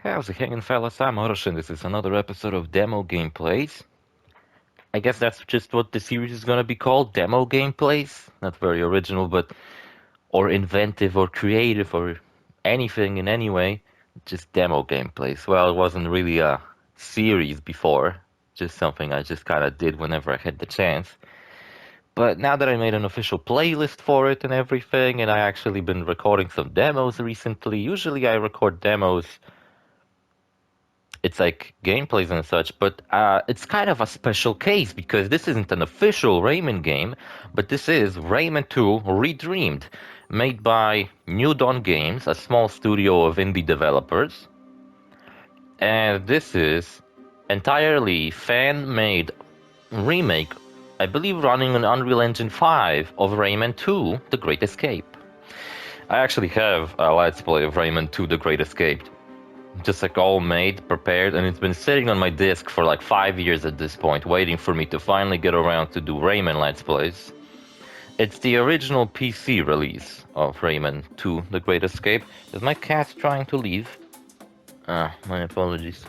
How's it hanging, fellas? I'm OrosZ, and this is another episode of Demo Gameplays. I guess that's just what the series is gonna be called, Demo Gameplays. Not very original, but or inventive or creative or anything in any way. Just Demo Gameplays. Well, it wasn't really a series before, just something I just kind of did whenever I had the chance. But now that I made an official playlist for it and everything, and I actually been recording some demos recently. Usually I record demos, it's like gameplays and such, but it's kind of a special case because this isn't an official Rayman game, but this is Rayman 2 Redreamed, made by New Dawn Games, a small studio of indie developers. And this is entirely fan-made remake, I believe running on Unreal Engine 5 of Rayman 2 The Great Escape. I actually have a Let's Play of Rayman 2 The Great Escape, just like all made, prepared, and it's been sitting on my disc for like 5 years at this point, waiting for me to finally get around to do Rayman Let's Plays. It's the original PC release of Rayman 2 The Great Escape. Is my cat trying to leave? My apologies.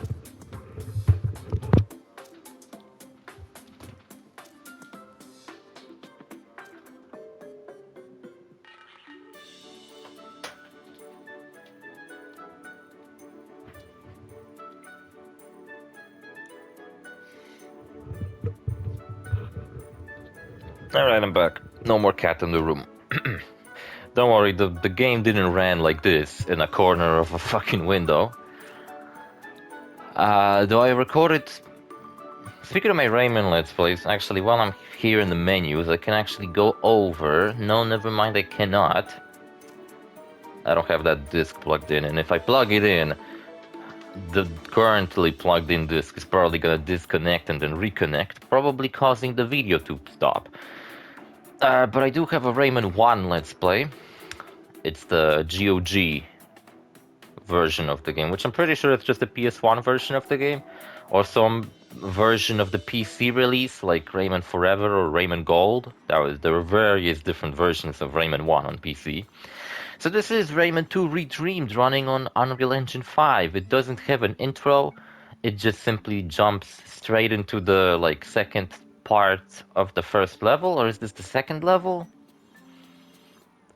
Alright, I'm back. No more cat in the room. Don't worry, the game didn't run like this in a corner of a fucking window. Though I recorded... Speaking of my Rayman Let's Plays, actually, while I'm here in the menus, I can actually go over... No, never mind, I cannot. I don't have that disc plugged in, and if I plug it in, the currently plugged in disc is probably gonna disconnect and then reconnect, probably causing the video to stop. But I do have a Rayman 1 Let's Play. It's the GOG version of the game, which I'm pretty sure it's just the PS1 version of the game, or some version of the PC release, like Rayman Forever or Rayman Gold. There were various different versions of Rayman 1 on PC. So this is Rayman 2 Redreamed running on Unreal Engine 5. It doesn't have an intro, it just simply jumps straight into the second part of the first level, or is this the second level?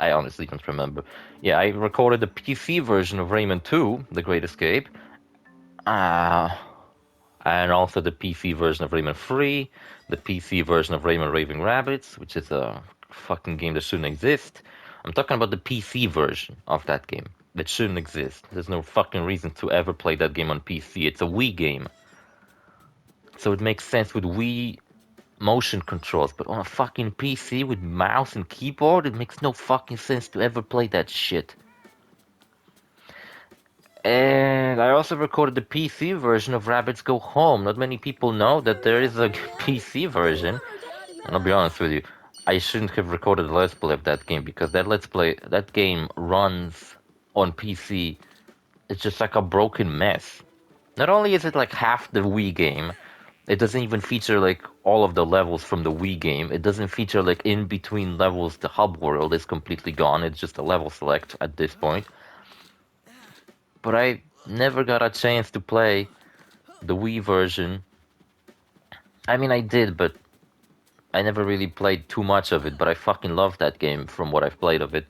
I honestly don't remember. Yeah, I recorded the PC version of Rayman 2, The Great Escape, and also the PC version of Rayman 3, the PC version of Rayman Raving Rabbids, which is a fucking game that shouldn't exist. I'm talking about the PC version of that game. That shouldn't exist. There's no fucking reason to ever play that game on PC. It's a Wii game. So it makes sense with Wii motion controls, but on a fucking PC with mouse and keyboard, it makes no fucking sense to ever play that shit. And I also recorded the PC version of Rabbids Go Home. Not many people know that there is a PC version. And I'll be honest with you, I shouldn't have recorded a Let's Play of that game, because that game runs on PC. It's just like a broken mess. Not only is it like half the Wii game, it doesn't even feature like all of the levels from the Wii game. It doesn't feature like in between levels. The hub world is completely gone. It's just a level select at this point. But I never got a chance to play the Wii version. I mean, I did, but I never really played too much of it. But I fucking love that game from what I've played of it.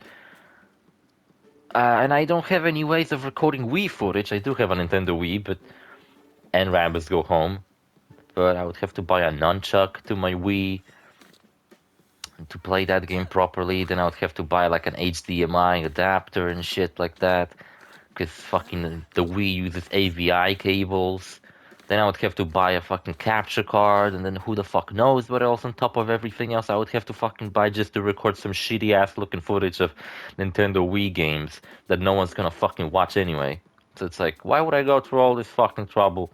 And I don't have any ways of recording Wii footage. I do have a Nintendo Wii, and Rabbids Go Home. But I would have to buy a nunchuck to my Wii to play that game properly. Then I would have to buy like an HDMI adapter and shit like that, because fucking the Wii uses AVI cables. Then I would have to buy a fucking capture card, and then who the fuck knows what else on top of everything else I would have to fucking buy just to record some shitty ass looking footage of Nintendo Wii games that no one's gonna fucking watch anyway. So it's like, why would I go through all this fucking trouble?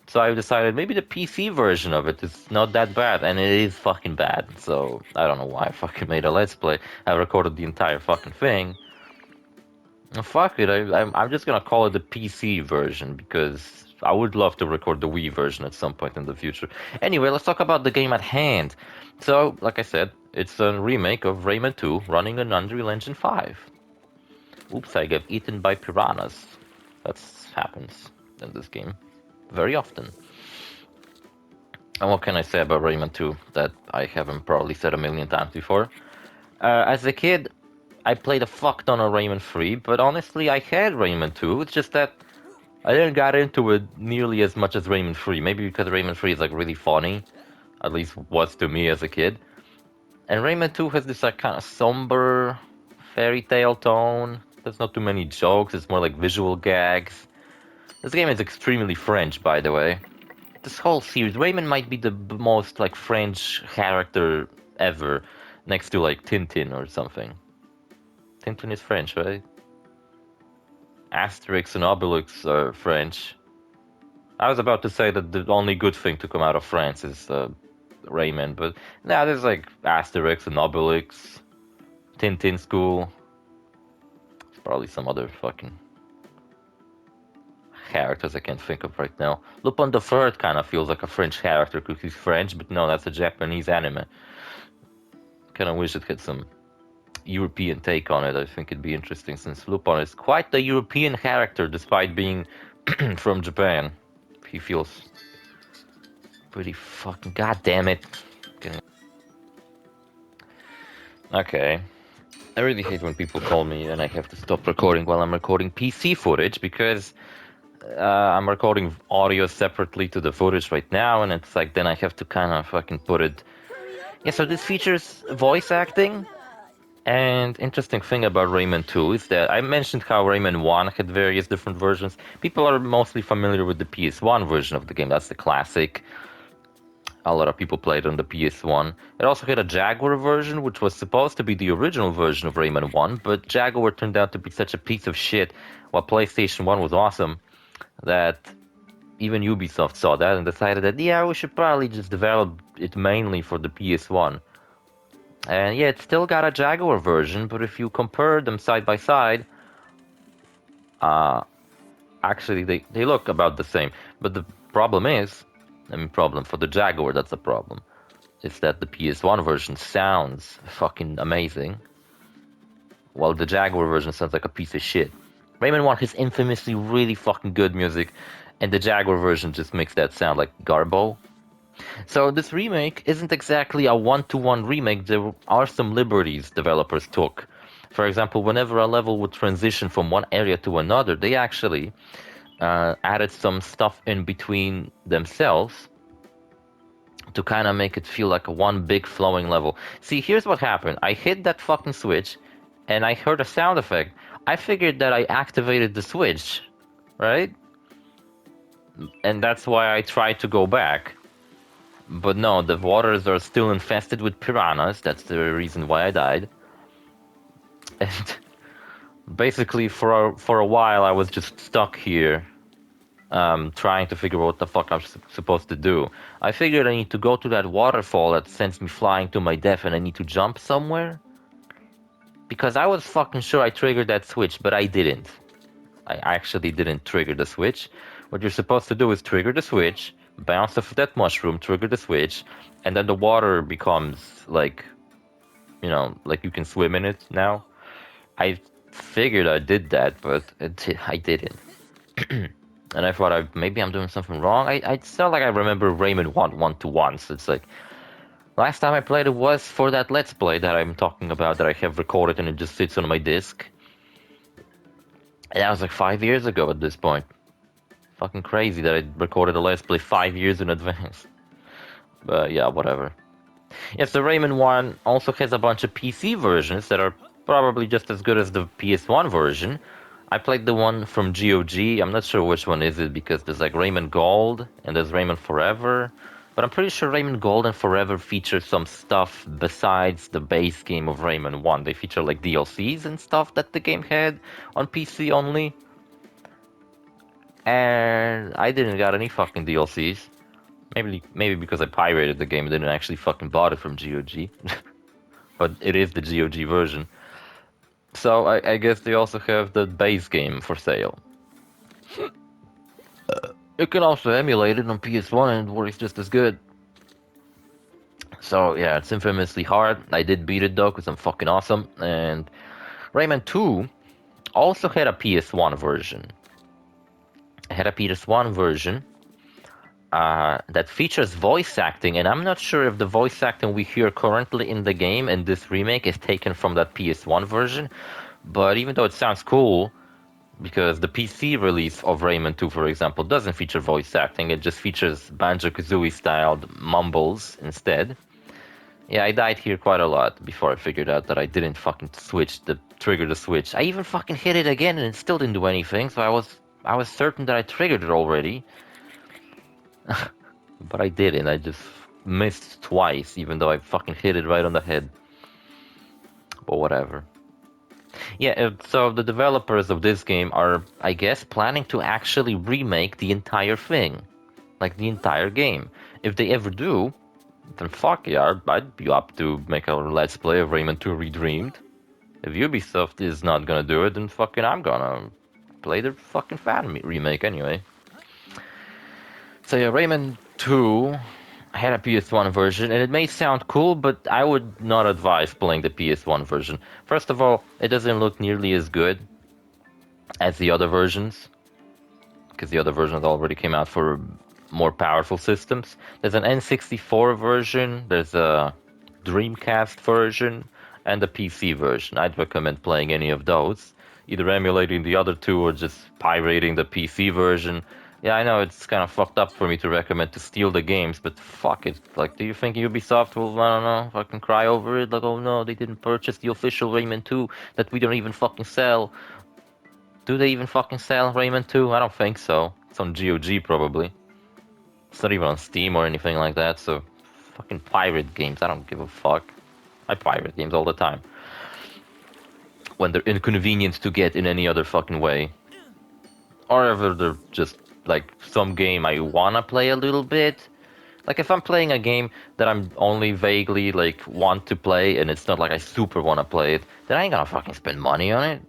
So I decided maybe the PC version of it is not that bad, and it is fucking bad. So I don't know why I fucking made a Let's Play. I recorded the entire fucking thing. Fuck it, I'm just gonna call it the PC version, because I would love to record the Wii version at some point in the future. Anyway, let's talk about the game at hand. So, like I said, it's a remake of Rayman 2 running on Unreal Engine 5. Oops, I get eaten by piranhas. That happens in this game very often. And what can I say about Rayman 2 that I haven't probably said a million times before? As a kid, I played a fuck ton of Rayman 3, but honestly, I had Rayman 2. It's just that I didn't get into it nearly as much as Rayman 3. Maybe because Rayman 3 is like really funny, at least was to me as a kid. And Rayman 2 has this like kind of somber fairy tale tone. There's not too many jokes, it's more like visual gags. This game is extremely French, by the way. This whole series, Rayman might be the most like French character ever, next to like Tintin or something. Tintin is French, right? Asterix and Obelix are French. I was about to say that the only good thing to come out of France is Rayman, but now there's like Asterix and Obelix, Tintin School. There's probably some other fucking characters I can't think of right now. Lupin the Third kind of feels like a French character because he's French, but no, that's a Japanese anime. Kind of wish it had some European take on it. I think it'd be interesting since Lupin is quite the European character despite being from Japan. He feels pretty fucking... God damn it. Okay. I really hate when people call me and I have to stop recording while I'm recording PC footage because I'm recording audio separately to the footage right now, and it's like then I have to kind of fucking put it. Yeah, so this features voice acting. And interesting thing about Rayman 2 is that I mentioned how Rayman 1 had various different versions. People are mostly familiar with the PS1 version of the game. That's the classic. A lot of people played on the PS1. It also had a Jaguar version, which was supposed to be the original version of Rayman 1, but Jaguar turned out to be such a piece of shit, while PlayStation 1 was awesome, that even Ubisoft saw that and decided that, yeah, we should probably just develop it mainly for the PS1. And yeah, it's still got a Jaguar version, but if you compare them side by side, actually they look about the same. But the problem is, problem for the Jaguar, that's a problem, is that the PS1 version sounds fucking amazing, while the Jaguar version sounds like a piece of shit. Rayman 1 has infamously really fucking good music, and the Jaguar version just makes that sound like garbo. So this remake isn't exactly a one-to-one remake. There are some liberties developers took. For example, whenever a level would transition from one area to another, they actually added some stuff in between themselves to kind of make it feel like a one big flowing level. See, here's what happened. I hit that fucking switch, and I heard a sound effect. I figured that I activated the switch, right? And that's why I tried to go back. But no, the waters are still infested with piranhas. That's the reason why I died. And basically, for a while, I was just stuck here, trying to figure out what the fuck I'm supposed to do. I figured I need to go to that waterfall that sends me flying to my death, and I need to jump somewhere. Because I was fucking sure I triggered that switch, but I didn't. I actually didn't trigger the switch. What you're supposed to do is trigger the switch, bounce off that mushroom, trigger the switch, and then the water becomes like, like you can swim in it now. I figured I did that, but I didn't. And I thought maybe I'm doing something wrong. It's not like I remember Rayman 1 so it's like, last time I played it was for that Let's Play that I'm talking about, that I have recorded and it just sits on my disc. And that was like 5 years ago at this point. Fucking crazy that I recorded a Let's Play 5 years in advance. But yeah, whatever. Yes, the Rayman 1 also has a bunch of PC versions that are probably just as good as the PS1 version. I played the one from GOG. I'm not sure which one is it because there's like Rayman Gold and there's Rayman Forever. But I'm pretty sure Rayman Gold and Forever feature some stuff besides the base game of Rayman 1. They feature like DLCs and stuff that the game had on PC only. And I didn't got any fucking DLCs. Maybe because I pirated the game and didn't actually fucking bought it from GOG. But it is the GOG version. So I guess they also have the base game for sale. You can also emulate it on PS1 and it works just as good. So yeah, it's infamously hard. I did beat it though because I'm fucking awesome. And Rayman 2 also had a PS1 version. had a PS1 version that features voice acting, and I'm not sure if the voice acting we hear currently in the game and this remake is taken from that PS1 version. But even though it sounds cool, because the PC release of Rayman 2, for example, doesn't feature voice acting, it just features Banjo-Kazooie styled mumbles instead. Yeah, I died here quite a lot before I figured out that I didn't fucking trigger the switch. I even fucking hit it again and it still didn't do anything, so I was certain that I triggered it already. But I didn't, I just missed twice, even though I fucking hit it right on the head. But whatever. Yeah, so the developers of this game are, I guess, planning to actually remake the entire thing. Like, the entire game. If they ever do, then fuck yeah, I'd be up to make a Let's Play of Rayman 2 Redreamed. If Ubisoft is not gonna do it, then fucking I'm gonna play the fucking fan remake anyway. So yeah, Rayman 2 had a PS1 version, and it may sound cool, but I would not advise playing the PS1 version. First of all, it doesn't look nearly as good as the other versions, because the other versions already came out for more powerful systems. There's an N64 version, there's a Dreamcast version, and a PC version. I'd recommend playing any of those, either emulating the other two or just pirating the PC version. Yeah, I know it's kind of fucked up for me to recommend to steal the games, but fuck it. Like, do you think Ubisoft will, I don't know, fucking cry over it? Like, oh no, they didn't purchase the official Rayman 2 that we don't even fucking sell. Do they even fucking sell Rayman 2? I don't think so. It's on GOG probably. It's not even on Steam or anything like that, so fucking pirate games, I don't give a fuck. I pirate games all the time. When they're inconvenient to get in any other fucking way. Or if they're just like some game I wanna play a little bit. Like if I'm playing a game that I'm only vaguely like want to play and it's not like I super wanna play it, then I ain't gonna fucking spend money on it.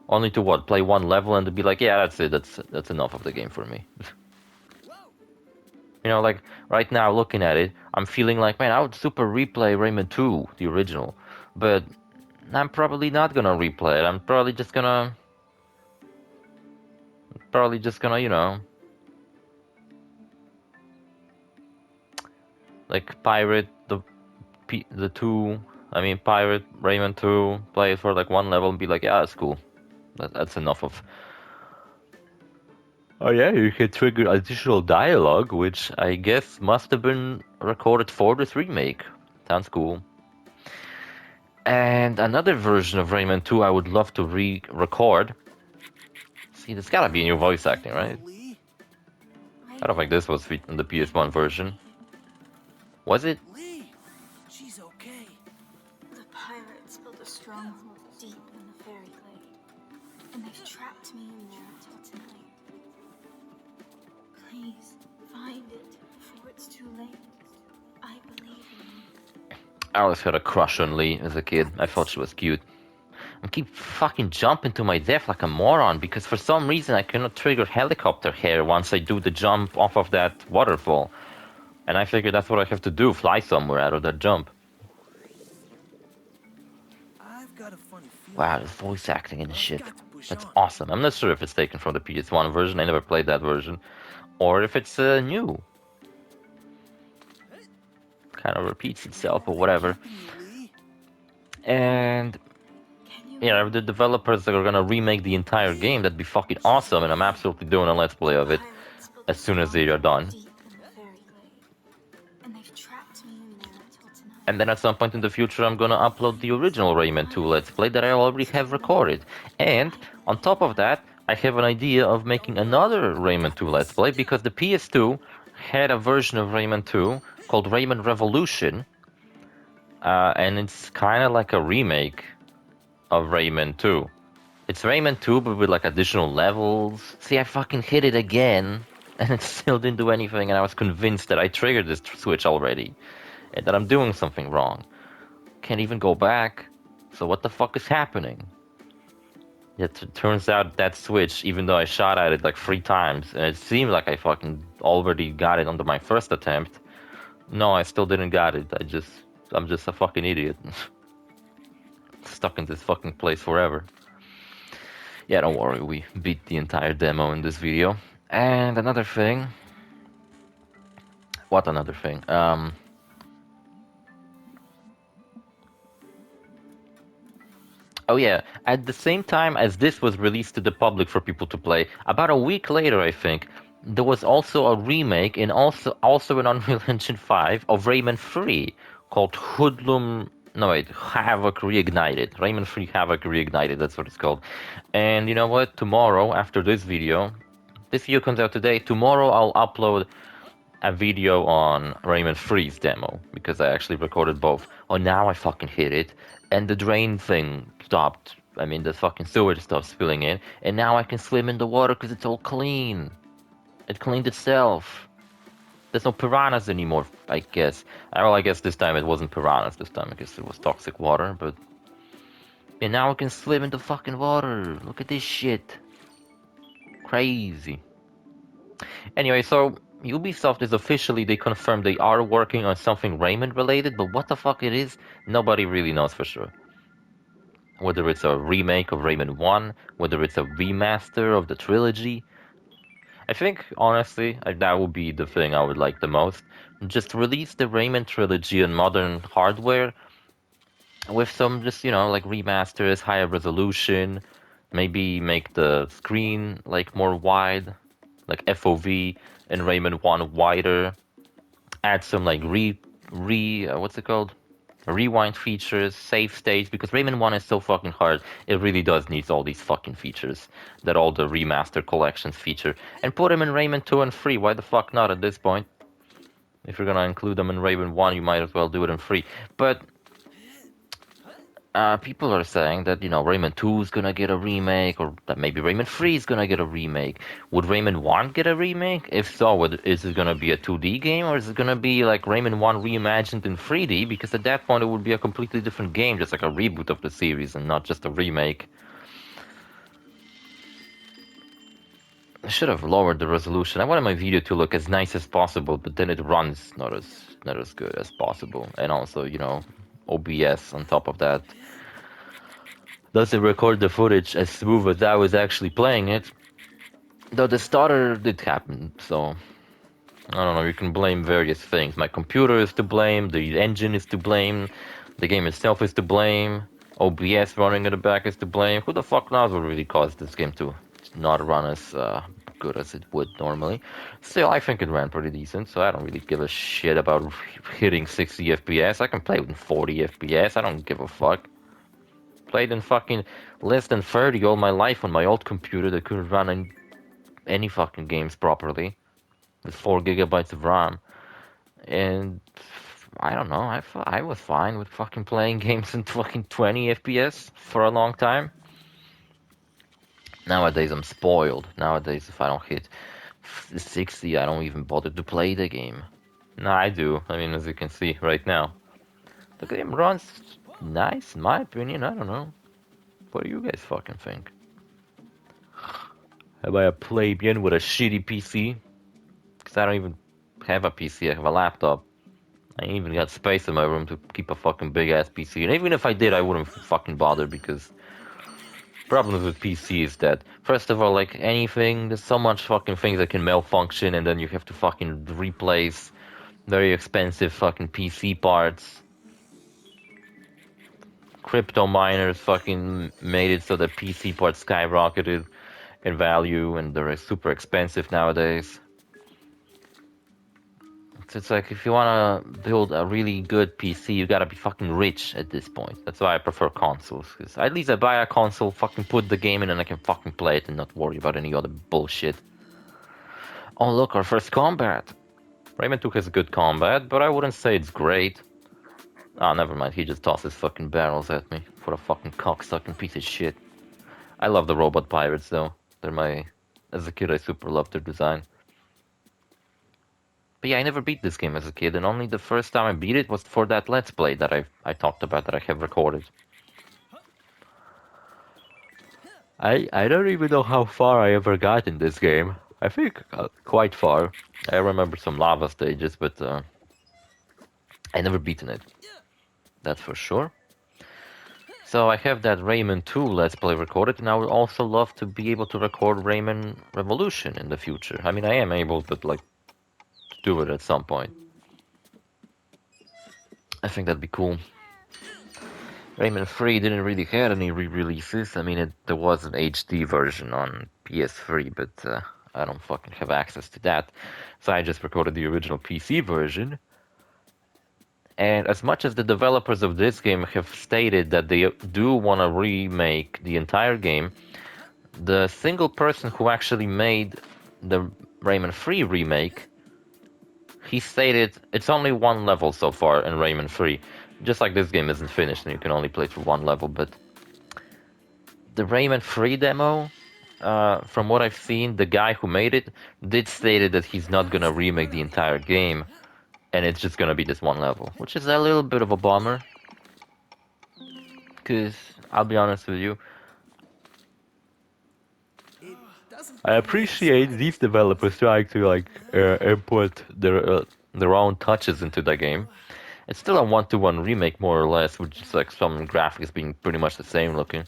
Only to what? Play one level and to be like, yeah, that's it. That's enough of the game for me. You know, like right now looking at it, I'm feeling like, man, I would super replay Rayman 2, the original, but I'm probably not gonna replay it. I'm probably just gonna, you know, like pirate the two. I mean, pirate Rayman 2, play it for like one level and be like, yeah, that's cool. That's enough of. Oh yeah, you can trigger additional dialogue, which I guess must have been recorded for this remake. Sounds cool. And another version of Rayman 2 I would love to re-record. See, there's gotta be new voice acting, right? I don't think this was in the PS1 version. Was it? She's okay. The pirates built a stronghold deep in the fairy glade, and they've trapped me in there until tonight. Please find it before it's too late. I believe in you. I always had a crush on Lee as a kid. I thought she was cute. I keep fucking jumping to my death like a moron because for some reason I cannot trigger helicopter hair once I do the jump off of that waterfall. And I figure that's what I have to do, fly somewhere out of that jump. I've got a funny feeling. Wow, there's voice acting and shit. That's awesome. I'm not sure if it's taken from the PS1 version, I never played that version. Or if it's new. Kind of repeats itself or whatever. And yeah, the developers are gonna remake the entire game. That'd be fucking awesome, and I'm absolutely doing a let's play of it as soon as they are done. And then at some point in the future, I'm gonna upload the original Rayman 2 let's play that I already have recorded. And on top of that, I have an idea of making another Rayman 2 let's play because the PS2 had a version of Rayman 2 called Rayman Revolution, and it's kind of like a remake of Rayman 2. It's Rayman 2 but with like additional levels. See, I fucking hit it again and it still didn't do anything, and I was convinced that I triggered this switch already and that I'm doing something wrong. Can't even go back. So what the fuck is happening? It turns out that switch, even though I shot at it like 3 times and it seemed like I fucking already got it under my first attempt, no, I still didn't got it. I'm just a fucking idiot. Stuck in this fucking place forever. Yeah, don't worry, we beat the entire demo in this video. And another thing. What another thing? Oh yeah, at the same time as this was released to the public for people to play, about a week later, I think, there was also a remake in also in Unreal Engine 5 of Rayman 3 called Hoodlum. No wait, Havoc Reignited. Rayman 3 Havoc Reignited. That's what it's called. And you know what? Tomorrow, after this video comes out today. Tomorrow I'll upload a video on Rayman 3's demo because I actually recorded both. Oh, now I fucking hit it, and the drain thing stopped. I mean, the fucking sewage stopped spilling in, and now I can swim in the water because it's all clean. It cleaned itself. There's no piranhas anymore, I guess. Well, I guess this time it wasn't piranhas. This time I guess it was toxic water, but and now I can swim in the fucking water. Look at this shit. Crazy. Anyway, so Ubisoft is officially, they confirmed they are working on something Rayman related, but what the fuck it is, nobody really knows for sure. Whether it's a remake of Rayman 1, whether it's a remaster of the trilogy. I think, honestly, that would be the thing I would like the most. Just release the Rayman trilogy on modern hardware with some just, like remasters, higher resolution, maybe make the screen like more wide, like FOV and Rayman 1 wider, add some like what's it called? Rewind features, save stage, because Rayman 1 is so fucking hard. It really does need all these fucking features that all the remaster collections feature. And put them in Rayman 2 and 3. Why the fuck not at this point? If you're gonna include them in Rayman 1, you might as well do it in 3. But people are saying that, Rayman 2 is gonna get a remake, or that maybe Rayman 3 is gonna get a remake. Would Rayman 1 get a remake? If so, is it gonna be a 2D game, or is it gonna be like Rayman 1 reimagined in 3D? Because at that point it would be a completely different game, just like a reboot of the series and not just a remake. I should have lowered the resolution. I wanted my video to look as nice as possible, but then it runs not as good as possible. And also, OBS on top of that doesn't record the footage as smooth as I was actually playing it. Though the stutter did happen, so I don't know, you can blame various things. My computer is to blame, the engine is to blame, the game itself is to blame, OBS running in the back is to blame. Who the fuck knows what really caused this game to not run as good as it would normally. Still, I think it ran pretty decent, so I don't really give a shit about hitting 60 FPS. I can play with 40 FPS, I don't give a fuck. Played in fucking less than 30 all my life on my old computer that couldn't run any fucking games properly with 4 gigabytes of RAM. And I don't know, I was fine with fucking playing games in fucking 20 FPS for a long time. Nowadays I'm spoiled. Nowadays if I don't hit 60, I don't even bother to play the game. No, I do. I mean, as you can see right now. The game runs nice, in my opinion. I don't know. What do you guys fucking think? Am I a plebeian with a shitty PC? Because I don't even have a PC, I have a laptop. I ain't even got space in my room to keep a fucking big ass PC. And even if I did, I wouldn't fucking bother because problems with PC is that, first of all, like anything, there's so much fucking things that can malfunction and then you have to fucking replace very expensive fucking PC parts. Crypto miners fucking made it so that PC parts skyrocketed in value and they're super expensive nowadays. So it's like if you wanna build a really good PC, you gotta be fucking rich at this point. That's why I prefer consoles. Cause at least I buy a console, fucking put the game in, and I can fucking play it and not worry about any other bullshit. Oh look, our first combat. Rayman 2 has good combat, but I wouldn't say it's great. Ah, never mind. He just tosses fucking barrels at me for a fucking cocksucking piece of shit. I love the robot pirates though. As a kid, I super loved their design. But yeah, I never beat this game as a kid, and only the first time I beat it was for that Let's Play that I talked about, that I have recorded. I don't even know how far I ever got in this game. I think quite far. I remember some lava stages, but I never beaten it. That's for sure. So I have that Rayman 2 Let's Play recorded, and I would also love to be able to record Rayman Revolution in the future. I mean, I am able to, like, to do it at some point. I think that'd be cool. Rayman 3 didn't really have any re-releases. I mean, there was an HD version on PS3, but I don't fucking have access to that. So I just recorded the original PC version. And as much as the developers of this game have stated that they do want to remake the entire game, the single person who actually made the Rayman 3 remake, he stated it's only one level so far in Rayman 3. Just like this game isn't finished and you can only play through one level, but the Rayman 3 demo, from what I've seen, the guy who made it did stated that he's not gonna remake the entire game, and it's just gonna be this one level, which is a little bit of a bummer. Because I'll be honest with you, I appreciate these developers trying to like input their own touches into the game. It's still a one-to-one remake, more or less, with just like some graphics being pretty much the same looking.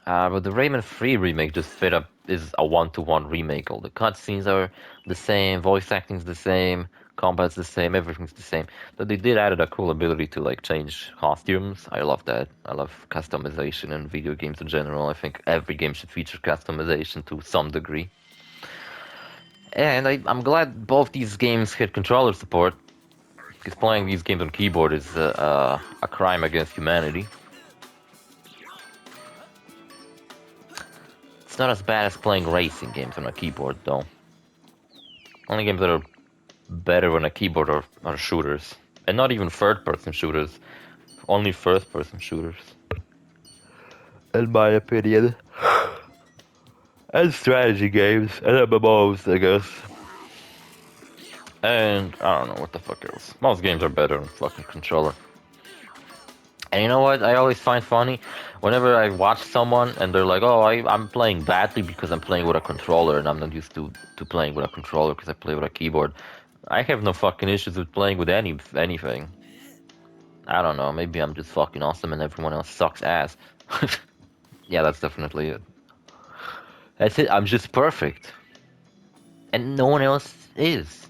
But the Rayman 3 remake just straight up is a one-to-one remake. All the cutscenes are the same, voice acting's the same, combat's the same, everything's the same. But they did added a cool ability to like change costumes. I love that. I love customization in video games in general. I think every game should feature customization to some degree. And I'm glad both these games had controller support, because playing these games on keyboard is a crime against humanity. It's not as bad as playing racing games on a keyboard, though. Only games that are better on a keyboard are shooters. And not even third-person shooters. Only first-person shooters. In my opinion. And strategy games. And MMOs, I guess. And I don't know what the fuck else. Most games are better on fucking controller. And you know what I always find funny? Whenever I watch someone and they're like, oh, I'm playing badly because I'm playing with a controller and I'm not used to playing with a controller because I play with a keyboard. I have no fucking issues with playing with anything. I don't know, maybe I'm just fucking awesome and everyone else sucks ass. Yeah, that's definitely it. That's it, I'm just perfect. And no one else is.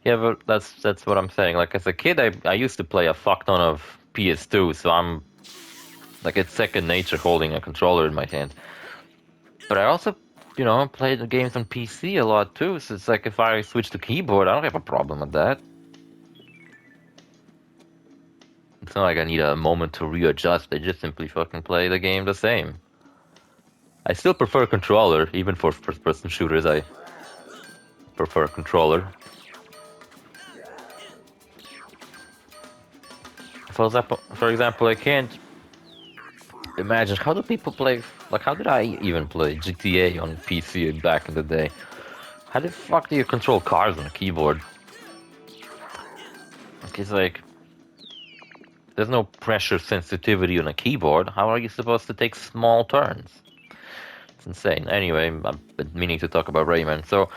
Yeah, but that's what I'm saying. Like as a kid, I used to play a fuck ton of PS2, so I'm like it's second nature holding a controller in my hand. But I also, play the games on PC a lot too. So it's like if I switch to keyboard, I don't have a problem with that. It's not like I need a moment to readjust. I just simply fucking play the game the same. I still prefer controller, even for first-person shooters. I prefer controller. For example, I can't imagine how do people play. Like, how did I even play GTA on PC back in the day? How the fuck do you control cars on a keyboard? It's like there's no pressure sensitivity on a keyboard. How are you supposed to take small turns? It's insane. Anyway, I've been meaning to talk about Rayman. So,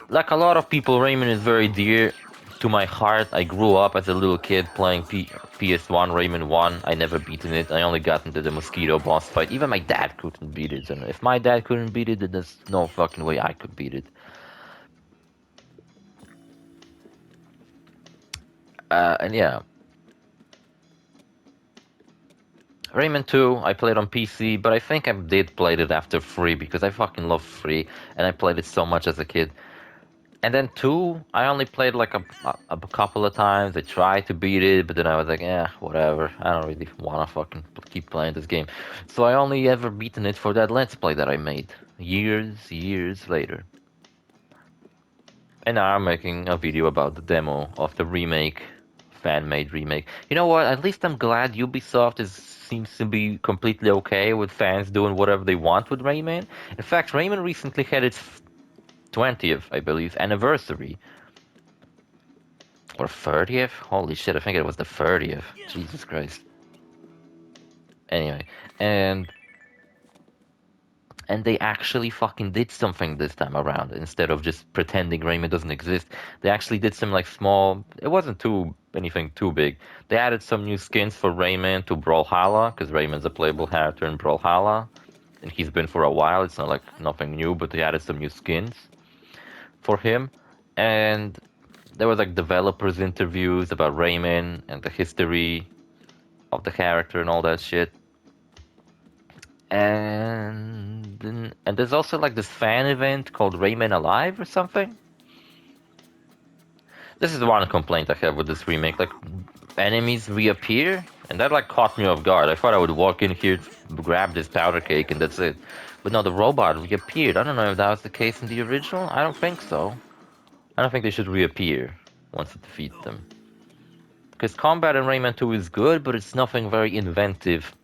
like a lot of people, Rayman is very dear to my heart. I grew up as a little kid playing PS1, Rayman 1. I never beaten it. I only got into the mosquito boss fight. Even my dad couldn't beat it. And if my dad couldn't beat it, then there's no fucking way I could beat it. And yeah. Rayman 2, I played on PC, but I think I did play it after 3 because I fucking love 3 and I played it so much as a kid. And then 2, I only played like a couple of times. I tried to beat it, but then I was like, whatever. I don't really want to fucking keep playing this game. So I only ever beaten it for that Let's Play that I made. Years later. And now I'm making a video about the demo of the remake. Fan-made remake. You know what? At least I'm glad Ubisoft seems to be completely okay with fans doing whatever they want with Rayman. In fact, Rayman recently had its 20th, I believe, anniversary. Or 30th? Holy shit, I think it was the 30th. Jesus Christ. Anyway, and and they actually fucking did something this time around. Instead of just pretending Rayman doesn't exist, they actually did some like small. It wasn't too anything too big. They added some new skins for Rayman to Brawlhalla, because Rayman's a playable character in Brawlhalla, and he's been for a while. It's not like nothing new, but they added some new skins for him, and there was like developers interviews about Rayman and the history of the character and all that shit. And there's also like this fan event called Rayman Alive or something. This is one complaint I have with this remake. Like, enemies reappear, and that like caught me off guard. I thought I would walk in here, grab this powder cake, and that's it. But no, the robot reappeared. I don't know if that was the case in the original. I don't think so. I don't think they should reappear once you defeat them. Because combat in Rayman 2 is good, but it's nothing very inventive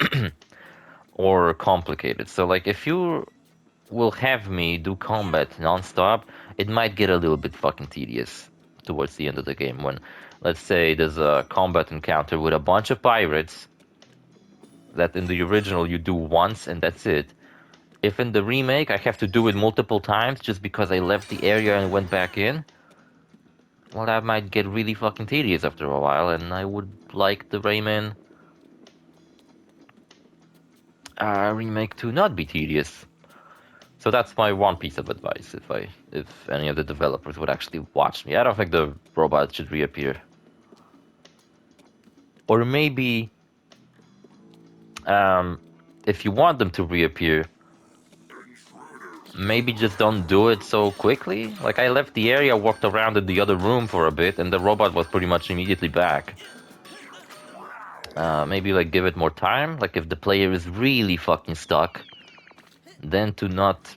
or complicated. So like, if you will have me do combat non-stop, it might get a little bit fucking tedious towards the end of the game when, let's say, there's a combat encounter with a bunch of pirates that in the original you do once and that's it. If in the remake I have to do it multiple times just because I left the area and went back in, well, that might get really fucking tedious after a while, and I would like the Rayman remake to not be tedious. So that's my one piece of advice. If any of the developers would actually watch me, I don't think the robot should reappear. Or maybe, if you want them to reappear, maybe just don't do it so quickly. Like, I left the area, walked around in the other room for a bit, and the robot was pretty much immediately back. Maybe like give it more time. Like, if the player is really fucking stuck, then to not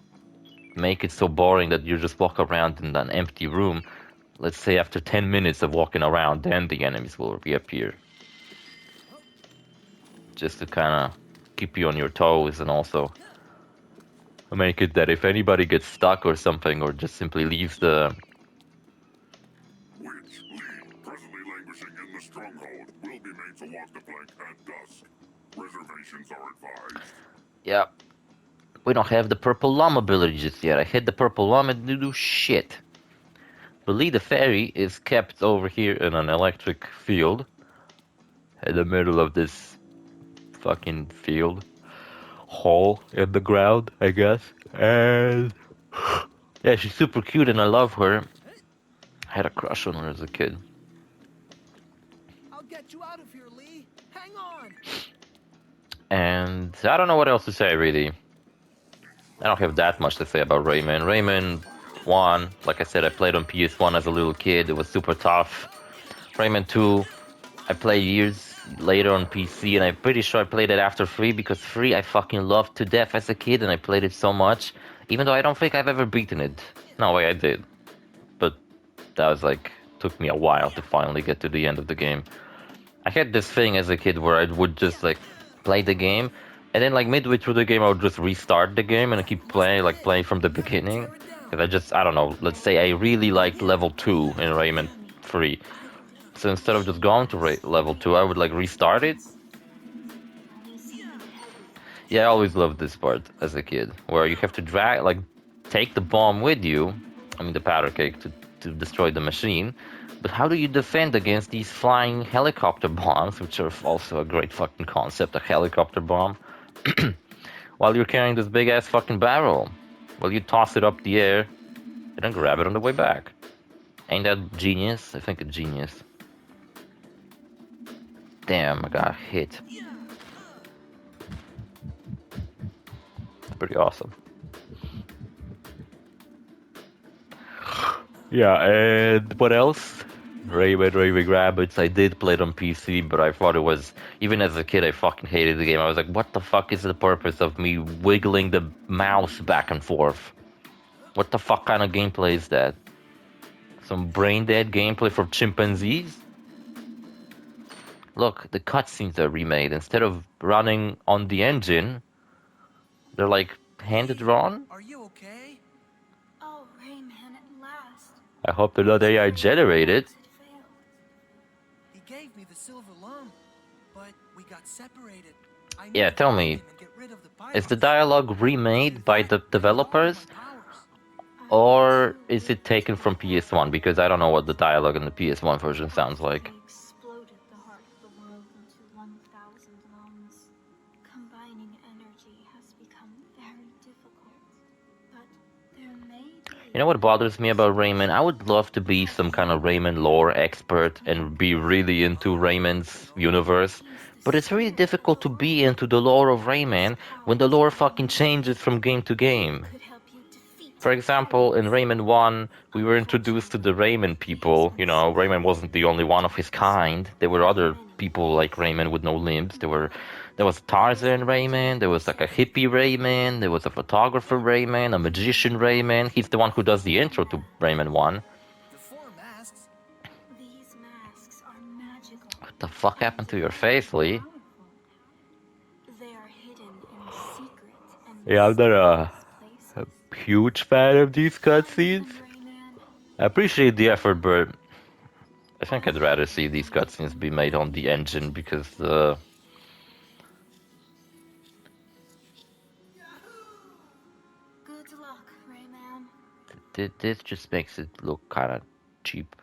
make it so boring that you just walk around in an empty room. Let's say after 10 minutes of walking around, then the enemies will reappear. Just to kind of keep you on your toes, and also make it that if anybody gets stuck or something, or just simply leaves the... Which lead, presently languishing in the stronghold, will be made to walk the plank at dusk. Reservations are advised. Yeah. We don't have the purple lum ability just yet. I hit the purple lum and didn't do shit. Believe the fairy is kept over here in an electric field. In the middle of this fucking field. Hole in the ground, I guess. And... yeah, she's super cute and I love her. I had a crush on her as a kid. I'll get you out of here, Lee. Hang on. And I don't know what else to say, really. I don't have that much to say about Rayman. Rayman 1, like I said, I played on PS1 as a little kid. It was super tough. Rayman 2, I played years later on PC, and I'm pretty sure I played it after 3, because 3 I fucking loved to death as a kid, and I played it so much, even though I don't think I've ever beaten it. No way, I did. But that was like, took me a while to finally get to the end of the game. I had this thing as a kid where I would just like play the game, and then like midway through the game I would just restart the game and keep playing from the beginning. Because I don't know, let's say I really liked level 2 in Rayman 3. So instead of just going to level 2, I would like restart it. Yeah, I always loved this part as a kid, where you have to take the bomb with you, I mean the powder cake, to destroy the machine. But how do you defend against these flying helicopter bombs, which are also a great fucking concept, a helicopter bomb, while you're carrying this big ass fucking barrel? Well, you toss it up the air, and then grab it on the way back. Ain't that genius? I think it's genius. Damn, I got hit. It's pretty awesome. Yeah, and what else? Rayman Rabbids. I did play it on PC, but I thought it was... even as a kid, I fucking hated the game. I was like, what the fuck is the purpose of me wiggling the mouse back and forth? What the fuck kind of gameplay is that? Some brain-dead gameplay for chimpanzees? Look, the cutscenes are remade. Instead of running on the engine, they're like hand-drawn? Are you okay? Oh, Rayman, at last. I hope they're not AI generated. It failed. He gave me the silver lung, but we got separated. I Yeah, need to tell find me, him and get rid of the is the pirates. dialogue remade by the developers, Powers. or is it taken from PS1? Because I don't know what the dialogue in the PS1 version sounds like. They exploded the heart of the world into 1,000 lungs. Combining energy has become very difficult. But there may be. You know what bothers me about Rayman? I would love to be some kind of Rayman lore expert and be really into Rayman's universe, but it's really difficult to be into the lore of Rayman when the lore fucking changes from game to game. Could help you defeat For example, in pirates. Rayman 1, we were introduced to the Rayman people. You know, Rayman wasn't the only one of his kind. There were other people like Rayman with no limbs. There was Tarzan Rayman, there was like a hippie Rayman, there was a photographer Rayman, a magician Rayman. He's the one who does the intro to Rayman 1. The four masks. These masks are magical. What the fuck happened to your face, Lee? They are hidden in secret and Yeah, I'm not a places. huge fan of these cutscenes. Rayman, I appreciate the effort, but I think I'd rather see these cutscenes be made on the engine because good luck, Rayman. this just makes it look kind of cheap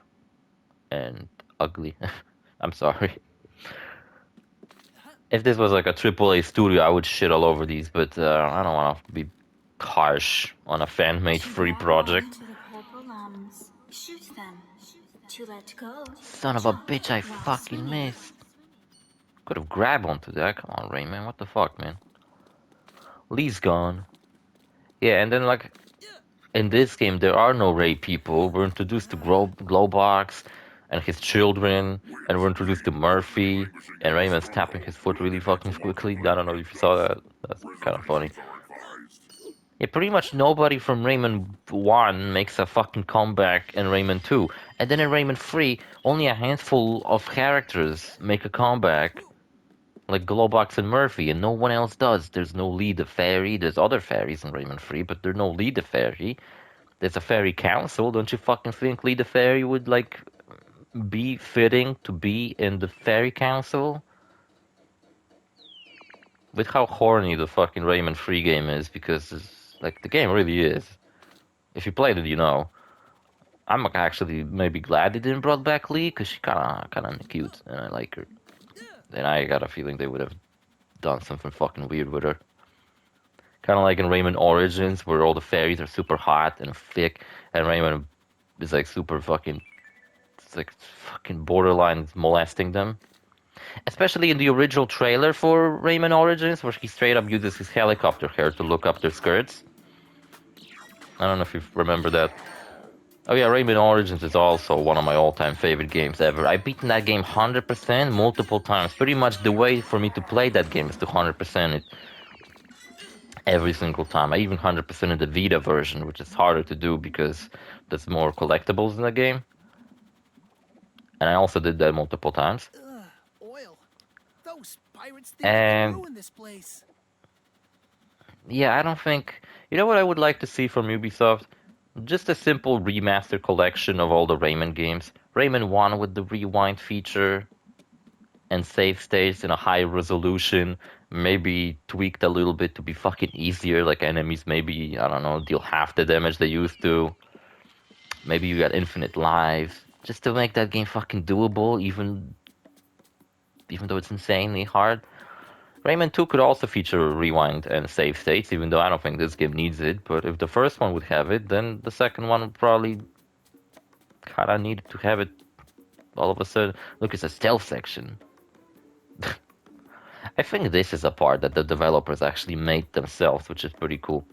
and ugly. I'm sorry. If this was like a AAA studio, I would shit all over these, but I don't want to be harsh on a fan-made free project. To the purple lungs. Shoot them. To let go. Son of a bitch, I fucking missed. Could have grabbed onto that. Come on, Rayman. What the fuck, man? Lee's gone. Yeah, and then like in this game, there are no Ray people. We're introduced to Glowbox and his children, and we're introduced to Murphy, and Rayman's tapping his foot really fucking quickly. I don't know if you saw that. That's kind of funny. Reservations are advised. Yeah, pretty much nobody from Rayman 1 makes a fucking comeback in Rayman 2. And then in Rayman 3, only a handful of characters make a comeback. Like Glowbox and Murphy, and no one else does. There's no Lee the Fairy. There's other fairies in Rayman 3, but there's no Lee the Fairy. There's a fairy council. Don't you fucking think Lee the Fairy would, like, be fitting to be in the fairy council? With how horny the fucking Rayman 3 game is, because, like, the game really is. If you played it, you know. I'm actually maybe glad they didn't brought back Lee, because she kinda cute, and I like her. And I got a feeling they would have done something fucking weird with her. Kind of like in Rayman Origins, where all the fairies are super hot and thick, and Rayman is like super fucking, it's like fucking borderline molesting them. Especially in the original trailer for Rayman Origins, where he straight up uses his helicopter hair to look up their skirts. I don't know if you remember that. Oh yeah, Rayman Origins is also one of my all-time favorite games ever. I've beaten that game 100% multiple times. Pretty much the way for me to play that game is to 100% it every single time. I even 100% in the Vita version, which is harder to do because there's more collectibles in the game. And I also did that multiple times. Oil. Those pirates think they And- can ruin this place. Yeah, I don't think... You know what I would like to see from Ubisoft? Just a simple remaster collection of all the Rayman games. Rayman 1 with the rewind feature and save states in a high resolution, maybe tweaked a little bit to be fucking easier, like enemies maybe, I don't know, deal half the damage they used to. Maybe you got infinite lives, just to make that game fucking doable, even though it's insanely hard. Rayman 2 could also feature rewind and save states, even though I don't think this game needs it, but if the first one would have it, then the second one would probably kinda need to have it all of a sudden. Look, it's a stealth section. I think this is a part that the developers actually made themselves, which is pretty cool.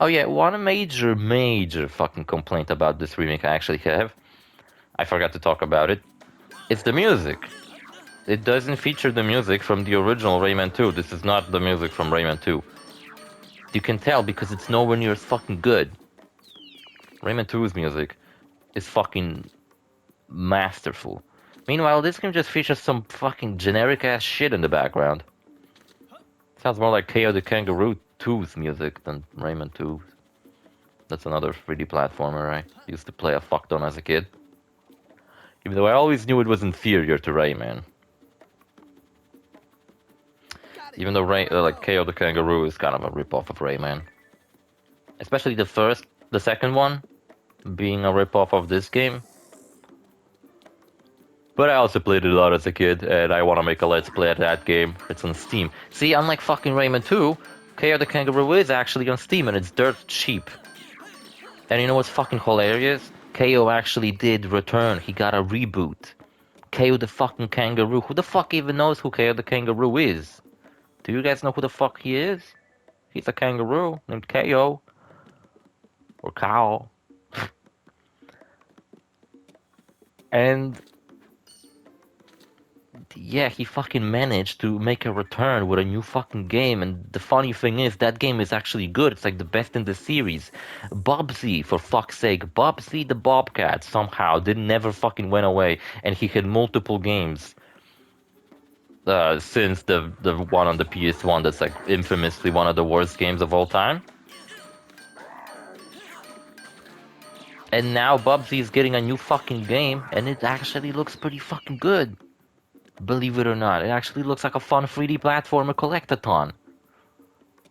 Oh yeah, one major fucking complaint about this remake I actually have, I forgot to talk about it, it's the music. It doesn't feature the music from the original Rayman 2. This is not the music from Rayman 2. You can tell because it's nowhere near as fucking good. Rayman 2's music is fucking masterful. Meanwhile, this game just features some fucking generic ass shit in the background. Sounds more like KO the Kangaroo 2's music than Rayman 2. That's another 3D platformer I used to play a fuck ton as a kid. Even though I always knew it was inferior to Rayman. Even though like KO the Kangaroo is kind of a ripoff of Rayman. Especially the second one, being a ripoff of this game. But I also played it a lot as a kid, and I want to make a Let's Play at that game. It's on Steam. See, unlike fucking Rayman 2, KO the Kangaroo is actually on Steam, and it's dirt cheap. And you know what's fucking hilarious? KO actually did return. He got a reboot. KO the fucking Kangaroo. Who the fuck even knows who KO the Kangaroo is? Do you guys know who the fuck he is? He's a kangaroo named KO. Or Cow. And yeah, he fucking managed to make a return with a new fucking game. And the funny thing is, that game is actually good. It's like the best in the series. Bubsy, for fuck's sake. Bubsy the Bobcat somehow never fucking went away. And he had multiple games. Since the one on the PS1 that's like infamously one of the worst games of all time. And now Bubsy is getting a new fucking game, and it actually looks pretty fucking good. Believe it or not, it actually looks like a fun 3D platformer collectathon.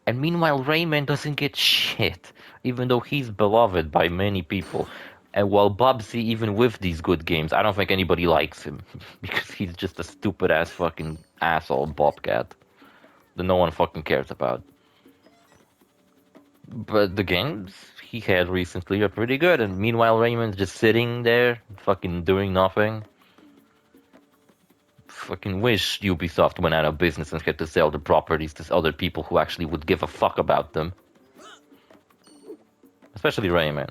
And meanwhile, Rayman doesn't get shit, even though he's beloved by many people. And while Bubsy, even with these good games, I don't think anybody likes him, because he's just a stupid-ass fucking asshole bobcat that no one fucking cares about. But the games he had recently are pretty good, and meanwhile Rayman's just sitting there, fucking doing nothing. Fucking wish Ubisoft went out of business and had to sell the properties to other people who actually would give a fuck about them. Especially Rayman.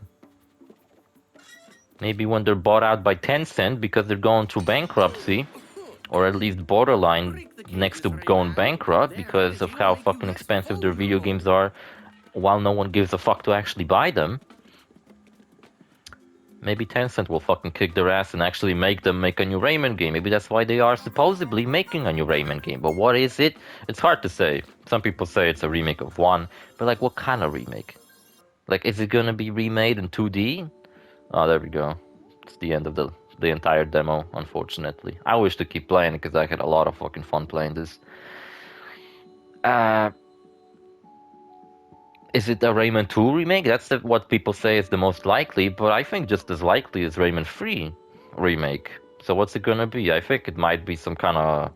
Maybe when they're bought out by Tencent because they're going through bankruptcy, or at least borderline next to going bankrupt because of how fucking expensive their video games are, while no one gives a fuck to actually buy them. Maybe Tencent will fucking kick their ass and actually make them make a new Rayman game. Maybe that's why they are supposedly making a new Rayman game. But what is it? It's hard to say. Some people say it's a remake of 1. But like, what kind of remake? Like, is it gonna be remade in 2D? Oh, there we go. It's the end of the entire demo, unfortunately. I wish to keep playing it because I had a lot of fucking fun playing this. Is it a Rayman 2 remake? That's what people say is the most likely, but I think just as likely is Rayman 3 remake. So what's it gonna be? I think it might be some kind of...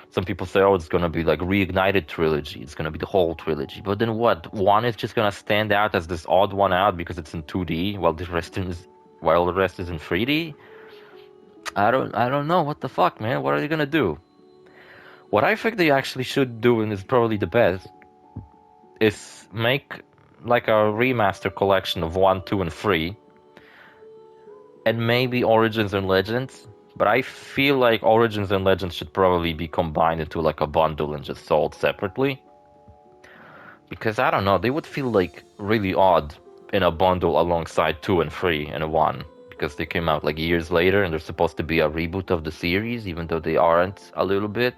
Some people say, oh, it's gonna be like reignited trilogy. It's gonna be the whole trilogy. But then what? 1 is just gonna stand out as this odd one out because it's in 2D, while the rest is in 3D? I don't know. What the fuck, man? What are they gonna do? What I think they actually should do, and is probably the best, is make like a remaster collection of 1, 2, and 3, and maybe Origins and Legends. But I feel like Origins and Legends should probably be combined into like a bundle and just sold separately. Because I don't know, they would feel like really odd in a bundle alongside 2 and 3 and 1. Because they came out like years later and they're supposed to be a reboot of the series, even though they aren't a little bit.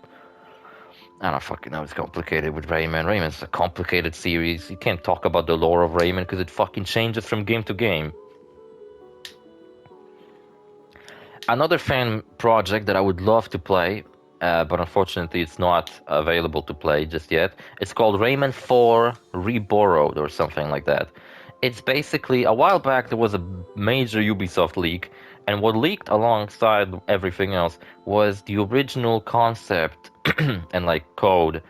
I don't fucking know, it's complicated with Rayman. Rayman's a complicated series. You can't talk about the lore of Rayman because it fucking changes from game to game. Another fan project that I would love to play, but unfortunately it's not available to play just yet. It's called Rayman 4 Reborrowed or something like that. It's basically, a while back there was a major Ubisoft leak, and what leaked alongside everything else was the original concept and like code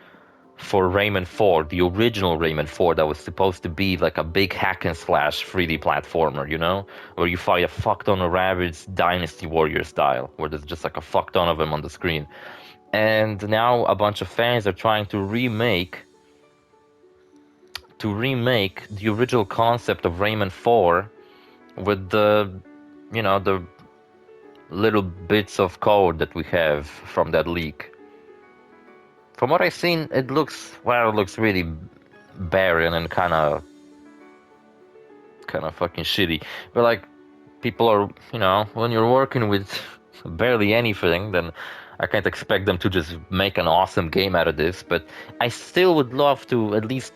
for Rayman 4, the original Rayman 4 that was supposed to be like a big hack and slash 3D platformer, you know? Where you fight a fuck ton of rabbits, Dynasty Warrior style, where there's just like a fuck ton of them on the screen. And now a bunch of fans are trying to remake the original concept of Rayman 4 with the, you know, the little bits of code that we have from that leak. From what I've seen, it looks really barren and kind of fucking shitty. But like, people are, you know, when you're working with barely anything, then I can't expect them to just make an awesome game out of this. But I still would love to at least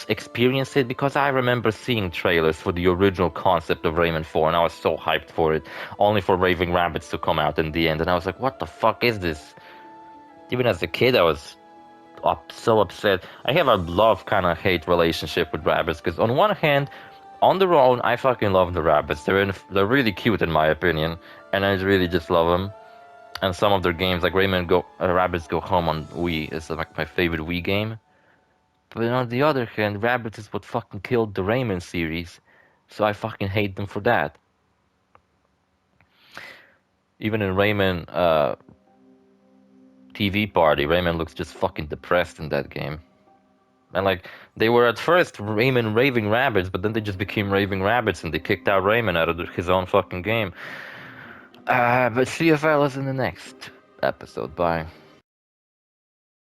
experience it, because I remember seeing trailers for the original concept of Rayman 4 and I was so hyped for it, only for Raving Rabbits to come out in the end, and I was like, what the fuck is this? Even as a kid I was so upset. I have a love kind of hate relationship with rabbits because on one hand, on their own, I fucking love the rabbits. They're really cute in my opinion, and I really just love them. And some of their games, like Rabbits Go Home on Wii, is like my favorite Wii game. But on the other hand, Rabbits is what fucking killed the Rayman series, so I fucking hate them for that. Even in Rayman TV Party, Rayman looks just fucking depressed in that game. And like, they were at first Rayman Raving Rabbits, but then they just became Raving Rabbits and they kicked out Rayman out of his own fucking game. But see you fellas in the next episode. Bye.